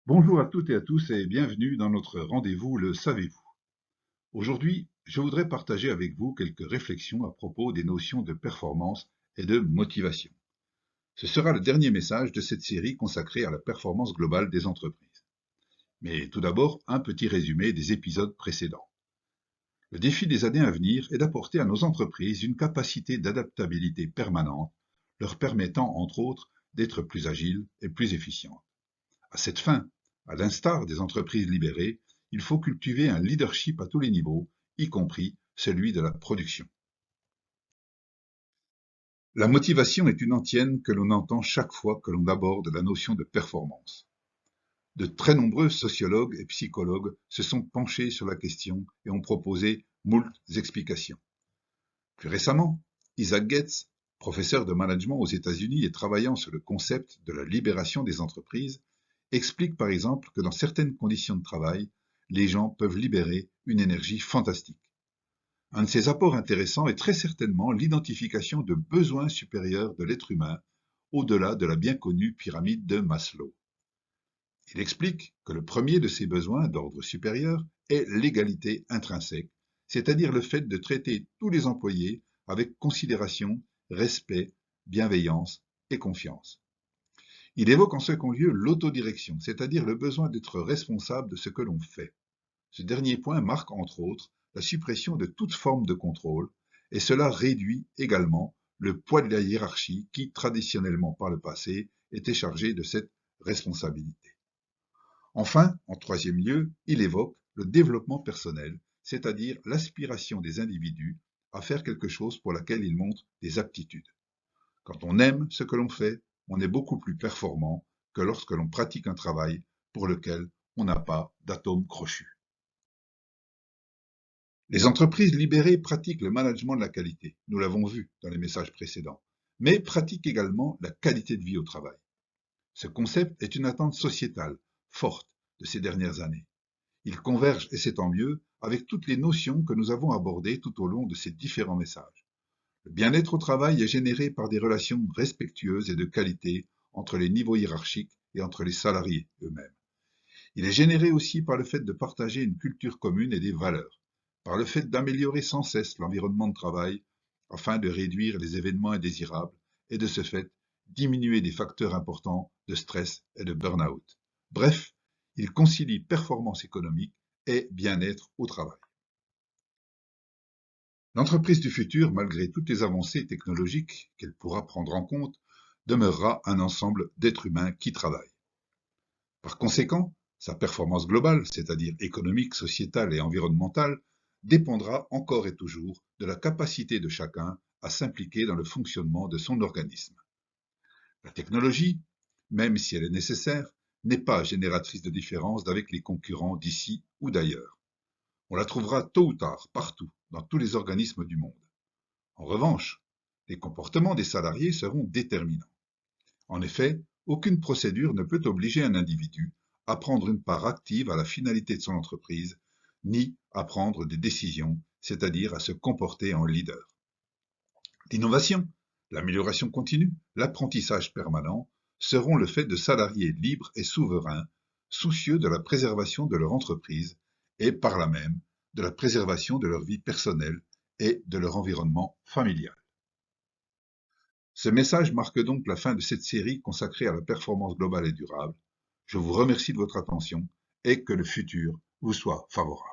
Bonjour à toutes et à tous et bienvenue dans notre rendez-vous Le Savez-vous. Aujourd'hui, je voudrais partager avec vous quelques réflexions à propos des notions de performance et de motivation. Ce sera le dernier message de cette série consacrée à la performance globale des entreprises. Mais tout d'abord, un petit résumé des épisodes précédents. Le défi des années à venir est d'apporter à nos entreprises une capacité d'adaptabilité permanente, leur permettant entre autres d'être plus agiles et plus efficientes. À cette fin, à l'instar des entreprises libérées, il faut cultiver un leadership à tous les niveaux, y compris celui de la production. La motivation est une antienne que l'on entend chaque fois que l'on aborde la notion de performance. De très nombreux sociologues et psychologues se sont penchés sur la question et ont proposé moult explications. Plus récemment, Isaac Getz, professeur de management aux États-Unis et travaillant sur le concept de la libération des entreprises, explique par exemple que dans certaines conditions de travail, les gens peuvent libérer une énergie fantastique. Un de ces apports intéressants est très certainement l'identification de besoins supérieurs de l'être humain au-delà de la bien connue pyramide de Maslow. Il explique que le premier de ces besoins d'ordre supérieur est l'égalité intrinsèque, c'est-à-dire le fait de traiter tous les employés avec considération, respect, bienveillance et confiance. Il évoque en second lieu l'autodirection, c'est-à-dire le besoin d'être responsable de ce que l'on fait. Ce dernier point marque entre autres la suppression de toute forme de contrôle, et cela réduit également le poids de la hiérarchie qui, traditionnellement par le passé, était chargée de cette responsabilité. Enfin, en troisième lieu, il évoque le développement personnel, c'est-à-dire l'aspiration des individus à faire quelque chose pour laquelle ils montrent des aptitudes. Quand on aime ce que l'on fait, on est beaucoup plus performant que lorsque l'on pratique un travail pour lequel on n'a pas d'atome crochu. Les entreprises libérées pratiquent le management de la qualité, nous l'avons vu dans les messages précédents, mais pratiquent également la qualité de vie au travail. Ce concept est une attente sociétale forte de ces dernières années. Il converge, et c'est tant mieux, avec toutes les notions que nous avons abordées tout au long de ces différents messages. Le bien-être au travail est généré par des relations respectueuses et de qualité entre les niveaux hiérarchiques et entre les salariés eux-mêmes. Il est généré aussi par le fait de partager une culture commune et des valeurs, par le fait d'améliorer sans cesse l'environnement de travail afin de réduire les événements indésirables et de ce fait diminuer des facteurs importants de stress et de burn-out. Bref, il concilie performance économique et bien-être au travail. L'entreprise du futur, malgré toutes les avancées technologiques qu'elle pourra prendre en compte, demeurera un ensemble d'êtres humains qui travaillent. Par conséquent, sa performance globale, c'est-à-dire économique, sociétale et environnementale, dépendra encore et toujours de la capacité de chacun à s'impliquer dans le fonctionnement de son organisme. La technologie, même si elle est nécessaire, n'est pas génératrice de différences avec les concurrents d'ici ou d'ailleurs. On la trouvera tôt ou tard, partout, dans tous les organismes du monde. En revanche, les comportements des salariés seront déterminants. En effet, aucune procédure ne peut obliger un individu à prendre une part active à la finalité de son entreprise, ni à prendre des décisions, c'est-à-dire à se comporter en leader. L'innovation, l'amélioration continue, l'apprentissage permanent seront le fait de salariés libres et souverains, soucieux de la préservation de leur entreprise et par là même de la préservation de leur vie personnelle et de leur environnement familial. Ce message marque donc la fin de cette série consacrée à la performance globale et durable. Je vous remercie de votre attention et que le futur vous soit favorable.